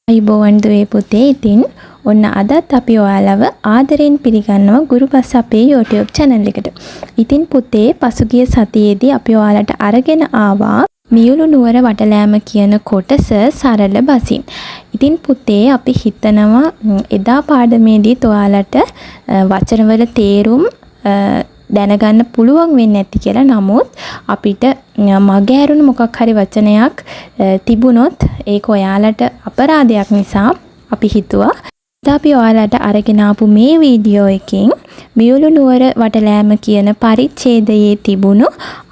අයිබෝවන් දුවේ පුතේ. ඉතින් ඔන්න අදත් අපි ඔයාලව ආදරෙන් පිළිගන්නවා ගුරුපස් අපේ YouTube channel එකට. ඉතින් පුතේ පසුගිය සතියේදී අපි ඔයාලට අරගෙන ආවා මියුළු නුවර වටලෑම කියන කොටස සරල බසින්. ඉතින් පුතේ අපි හිතනවා එදා පාඩමේදී ඔයාලට වචනවල තේරුම් දැනගන්න පුළුවන් වෙන්නේ නැති කියලා. නමුත් අපිට මගහැරුණු මොකක් හරි වචනයක් තිබුණොත් ඒක ඔයාලට අපරාධයක් නිසා අපි හිතුවා අපි ඔයාලට අරගෙන ආපු මේ වීඩියෝ එකෙන් මියුළු නුවර වටලෑම කියන පරිච්ඡේදයේ තිබුණු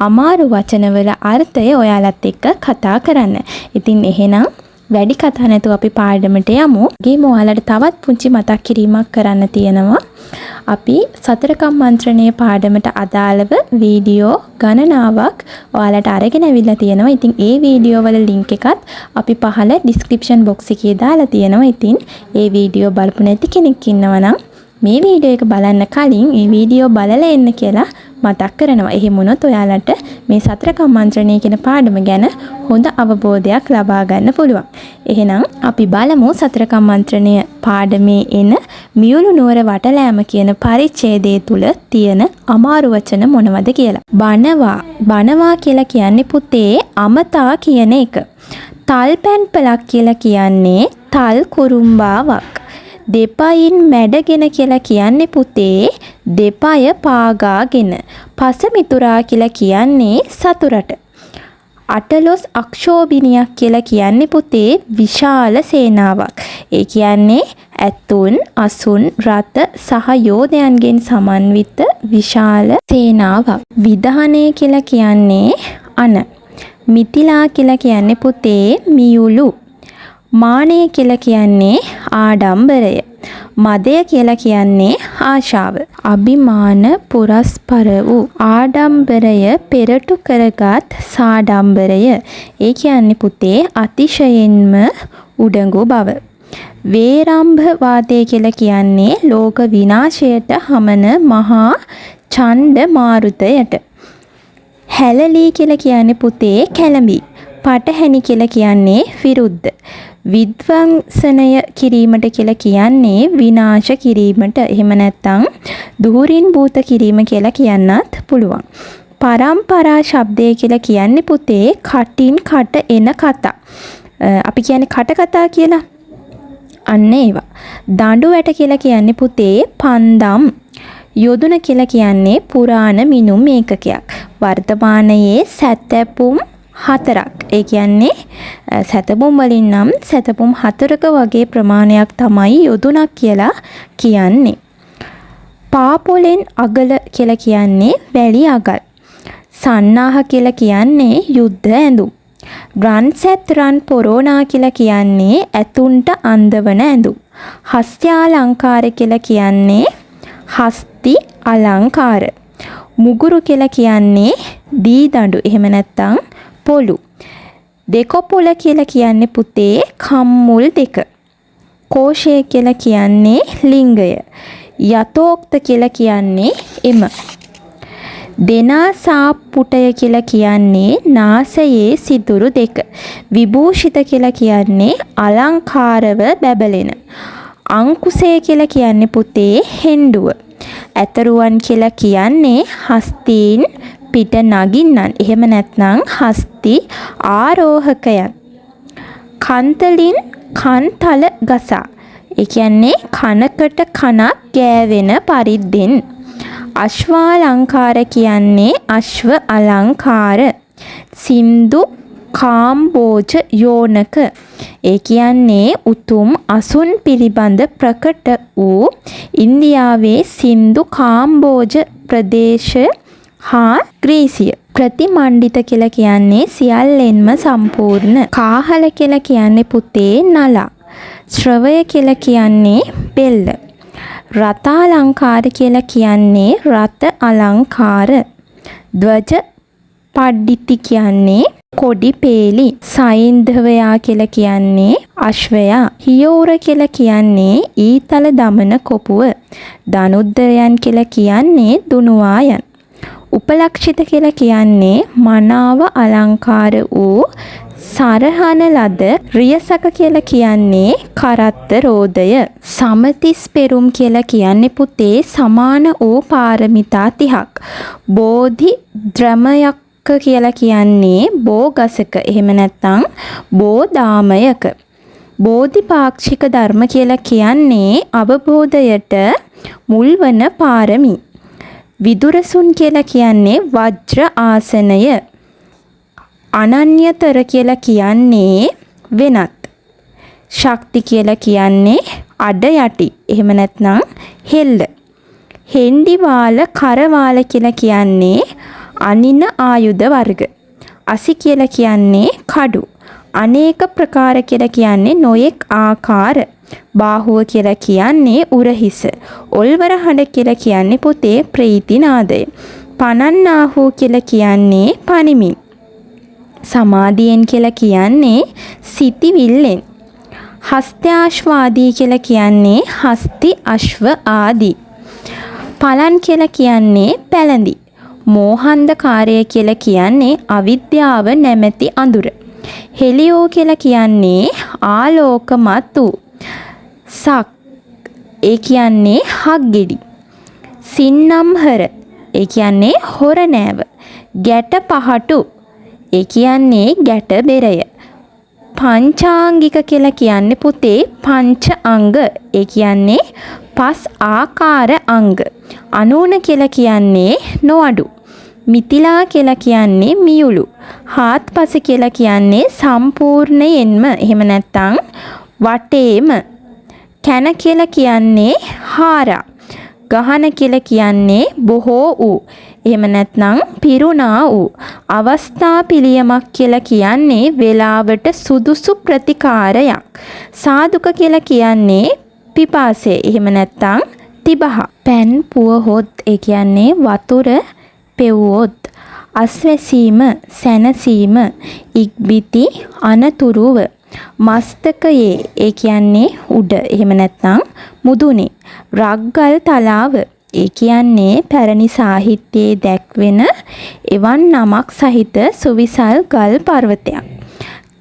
අමාරු වචනවල අර්ථය ඔයාලත් එක්ක කතා කරන්න. ඉතින් එහෙනම් වැඩි කතා නැතුව අපි පාඩමට යමු. ගිහින් ඔයාලට තවත් පුංචි මතක් කිරීමක් කරන්න තියෙනවා. අපි සතරකම් මන්ත්‍රණයේ පාඩමට අදාළව වීඩියෝ ගණනාවක් ඔයාලට අරගෙන අවිල්ලා තියෙනවා. ඉතින් ඒ වීඩියෝ වල ලින්ක් එකත් අපි පහළ ඩිස්ක්‍රිප්ෂන් බොක්ස් එකේ දාලා තියෙනවා. ඉතින් ඒ වීඩියෝ බලපු නැති කෙනෙක් ඉන්නවා නම් මේ වීඩියෝ එක බලන්න කලින් ඒ වීඩියෝ බලලා එන්න කියලා මතක් කරනවා. එහෙම වුණොත් ඔයාලට මේ සතරකම් මන්ත්‍රණය කියන පාඩම ගැන හොඳ අවබෝධයක් ලබා ගන්න පුළුවන්. එහෙනම් අපි බලමු සතරකම් මන්ත්‍රණය පාඩමේ එන මියුළු නුවර වටලෑම කියන පරිච්ඡේදය තුල තියෙන අමාරු වචන මොනවද කියලා. බනවා කියලා කියන්නේ පුතේ අමතා කියන එක. තල්පැන්පලක් කියලා කියන්නේ තල් කුරුම්බාවක්. දෙපයින් මැඩගෙන කියලා කියන්නේ පුතේ දෙපය පාගාගෙන. පසමිතුරා කියලා කියන්නේ සතුරට. අටලොස් අක්ෂෝභිනියක් කියලා කියන්නේ පුතේ විශාල සේනාවක්. ඒ කියන්නේ ඇතුන්, අසුන්, රත සහ යෝධයන්ගෙන් සමන්විත විශාල සේනාවක්. විධානය කියලා කියන්නේ අන. මිතිලා කියලා කියන්නේ පුතේ මියුළු. මානය කියලා කියන්නේ ආඩම්බරය. මදය කියලා කියන්නේ ආශාව. අභිමාන පුරස්පර වූ ආඩම්බරය පෙරටු කරගත් සාඩම්බරය. ඒ කියන්නේ පුතේ අතිශයින්ම උඩඟු බව. වේරම්භ වාදය කියලා කියන්නේ ලෝක විනාශයට හමන මහා ඡණ්ඩ මාරුතයට. හැලලී කියලා කියන්නේ පුතේ කැළඹි. පටහැනි කියලා කියන්නේ විරුද්ධ. විද්වංසනය කිරීමට කියලා කියන්නේ විනාශ කිරීමට. එහෙම නැත්නම් දුහුරින් භූත කිරීම කියලා කියන්නත් පුළුවන්. පරම්පරා ශබ්දය කියලා කියන්නේ පුතේ කටින් කට එන කතා. අපි කියන්නේ කට කතා කියලා. අන්න ඒවා. දඬු වැට කියලා කියන්නේ පුතේ පන්දම්. යොදුන කියලා කියන්නේ පුරාණ මිනුම් ඒකකයක්. වර්තමානයේ සැතැපුම් 4ක්. ඒ කියන්නේ සැතපුම් වලින් නම් සැතපුම් 4ක වගේ ප්‍රමාණයක් තමයි යොදුනක් කියලා කියන්නේ. පාපොලෙන් අගල කියලා කියන්නේ වැලි අගල්. සන්නාහ කියලා කියන්නේ යුද්ධ ඇඳුම්. රන්සැත් රන් පොරෝනා කියලා කියන්නේ ඇතුන්ට අඳවන ඇඳුම්. හස්ත්‍යාලංකාර කියලා කියන්නේ හස්ති අලංකාර. මුගුරු කියලා කියන්නේ දී දඬු. එහෙම නැත්නම් පොළු. දෙකොපොළ කියලා කියන්නේ පුතේ කම්මුල් දෙක. කෝෂය කියලා කියන්නේ ලිංගය. යතෝක්ත කියලා කියන්නේ එම. දෙනාසාප්පුටය කියලා කියන්නේ නාසයේ සිදුරු දෙක. විභූෂිත කියලා කියන්නේ අලංකාරව බැබලෙන. අංකුසය කියලා කියන්නේ පුතේ හෙන්ඩුව. ඇතරුවන් කියලා කියන්නේ හස්තීන් පිට නගින්නන්. එහෙම නැත්නම් හස්ති ආරෝහකයන්. කන්තලින් කන්තල ගසා. ඒ කියන්නේ කනකට කනක් ගෑවෙන පරිද්දෙන්. අශ්වාලංකාර කියන්නේ අශ්ව අලංකාර. සින්දු කාම්බෝජ යෝනක. ඒ කියන්නේ උතුම් අසුන් පිළිබඳ ප්‍රකට වූ ඉන්දියාවේ සින්දු කාම්බෝජ ප්‍රදේශ හා ග්‍රීසිය. ප්‍රතිමණ්ඩිත කියලා කියන්නේ සියල්ලෙන්ම සම්පූර්ණ. කාහල කියලා කියන්නේ පුතේ නලා. ශ්‍රවය කියලා කියන්නේ බෙල්ල. රතාලංකාර කියලා කියන්නේ රත අලංකාර. ධ්වජ පඩ්ඩිති කියන්නේ කොඩි පේලි. සයින්ධවයා කියලා කියන්නේ අශ්වයා. හියෝර කියලා කියන්නේ ඊතල දමන කොපුව. ධනුද්දරයන් කියලා කියන්නේ දුනුවායන්. උපලක්ෂිත කියලා කියන්නේ මනාව අලංකාර වූ සරහන ලද රියසක කියලා කියන්නේ කරත්ත රෝදය. සමතිස් පෙරුම් කියලා කියන්නේ පුතේ සමාන වූ පාරමිතා 30ක්. බෝධි ද්‍රමයක් කියලා කියන්නේ බෝගසක. එහෙම නැත්නම් බෝධාමයක. බෝධිපාක්ෂික ධර්ම කියලා කියන්නේ අවබෝධයට මුල්වන පාරමී. විදුරසුන් කියලා කියන්නේ වජ්‍ර ආසනය. අනන්‍යතර කියලා කියන්නේ වෙනත්. ශක්ති කියලා කියන්නේ අඩ යටි. එහෙම නැත්නම් හෙල්ල. හෙන්ඩිවාල කරවාල කියලා කියන්නේ අනින ආයුධ වර්ග. අසි කියලා කියන්නේ කඩු. අනේක ප්‍රකාර කියලා කියන්නේ නොයෙක් ආකාර. බාහුව කියලා කියන්නේ උරහිස. ඔල්වර හඬ කියලා කියන්නේ පුතේ ප්‍රීතිනාදය. පනන්නාහු කියලා කියන්නේ පනිමින්. සමාධියෙන් කියලා කියන්නේ සිතිවිල්ලෙන්. හස්ත්‍යාශ්වාදී කියලා කියන්නේ හස්ති අශ්ව ආදී. පලන් කියලා කියන්නේ පැලඳි. මෝහන්ධකාරය කියලා කියන්නේ අවිද්‍යාව නැමැති අඳුර. හෙලියෝ කියලා කියන්නේ ආලෝකමත් වූ. සක් ඒ කියන්නේ හක්ගෙඩි. සින්නම්හර ඒ කියන්නේ හොර නෑව. ගැට පහටු ඒ කියන්නේ ගැට බෙරය. පංචාංගික කියලා කියන්නේ පුතේ පංච අංග ඒ කියන්නේ පස් ආකාර අංග. අනූන කියලා කියන්නේ නොඅඩු. මිතිලා කියලා කියන්නේ මියුළු. හාත්පස කියලා කියන්නේ සම්පූර්ණයෙන්ම එහෙම නැත්නම් වටේම. කැන කියලා කියන්නේ හාරා. ගහන කියලා කියන්නේ බොහෝ වූ. එහෙම නැත්නම් පිරුණා වූ. අවස්ථා පිළියමක් කියලා කියන්නේ වේලාවට සුදුසු ප්‍රතිකාරයක්. සාදුක කියලා කියන්නේ පිපාසය. එහෙම නැත්නම් තිබහ. පැන් පුවහොත් ඒ කියන්නේ වතුර පෙව්වොත්. අස්වැසීම සැනසීම ඉක්බිති අනතුරුව. මස්තකයේ ඒ කියන්නේ උඩ. එහෙම නැත්නම් මුදුනේ. රග්ගල් තලාව ඒ කියන්නේ පැරණි සාහිත්‍යයේ දැක්වෙන එවන් නමක් සහිත සුවිසල් ගල් පර්වතයක්.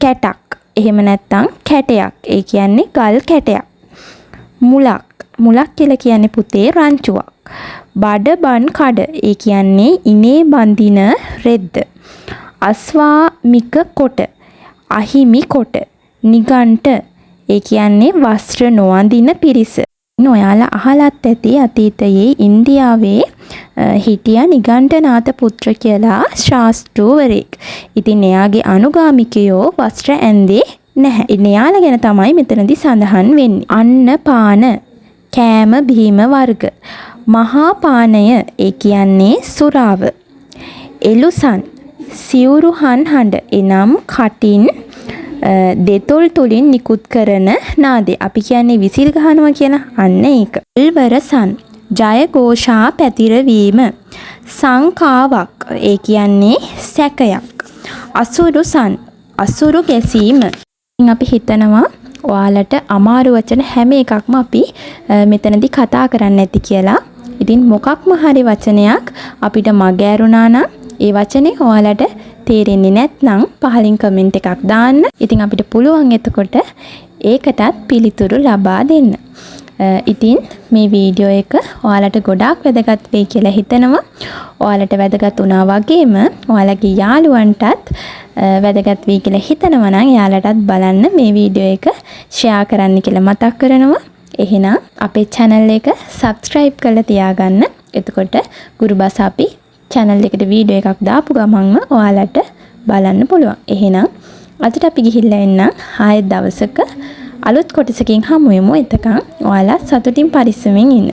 කැටක් එහෙම නැත්නම් කැටයක් ඒ කියන්නේ ගල් කැටයක්. මුලක් කියලා කියන්නේ පුතේ රංචුවක්. බඩබන් කඩ ඒ කියන්නේ ඉනේ බඳින රෙද්ද. අස්වාමික කොට අහිමි කොට. නිගණ්ඨ ඒ කියන්නේ වස්ත්‍ර නොअඳින පිරිස. ඔයාලා අහලත් ඇති අතීතයේ ඉන්දියාවේ හිටිය නිගණ්ඨනාත පුත්‍ර කියලා ශාස්ත්‍රූවරයෙක්. ඉතින් එයාගේ අනුගාමිකයෝ වස්ත්‍ර ඇන්දේ නැහැ. එයාලා ගැන තමයි මෙතනදී සඳහන් වෙන්නේ. අන්න පාන කෑම බීම වර්ග. මහා පානය ඒ කියන්නේ සුරාව. එළුසන් සිවුරු හඬ එනම් කටින් දෙතොල් තුලින් නිකුත් කරන නාදය. අපි කියන්නේ විසිල් ගහනවා කියලා. අන්න ඒක. උල්වරසන් ජයഘോഷා පැතිරවීම. සංකාවක් ඒ කියන්නේ සැකයක්. අසුරුසන් අසුරු ගැසීම. අපි හිතනවා ඔයාලට අමාරු වචන හැම එකක්ම අපි මෙතනදී කතා කරන්න ඇති කියලා. ඉතින් මොකක්ම හරි වචනයක් අපිට මග ඇරුණා නම් ඒ වචනේ ඔයාලට තේරෙන්නේ නැත්නම් පහලින් කමෙන්ට් එකක් දාන්න. ඉතින් අපිට පුළුවන් එතකොට ඒකටත් පිළිතුරු ලබා දෙන්න. ඉතින් මේ වීඩියෝ එක ඔයාලට ගොඩාක් වැදගත් වෙයි කියලා හිතනවා. ඔයාලට වැදගත් වුණා වගේම ඔයාලගේ යාළුවන්ටත් වැදගත් වෙයි කියලා හිතනවා නම් එයාලටත් බලන්න මේ වීඩියෝ එක ෂෙයා කරන්න කියලා මතක් කරනවා. එහෙනම් අපේ channel එක subscribe කරලා තියාගන්න. එතකොට ගුරුබස් අපි channel එකට වීඩියෝ එකක් දාපු ගමන්ම ඔයාලට බලන්න පුළුවන්. එහෙනම් අදට අපි ගිහිල්ලා එන්න ආයෙත් දවසක අලුත් කොටසකින් හමු වෙමු. එතකන් ඔයාලා සතුටින් පරිස්සමෙන් ඉන්න.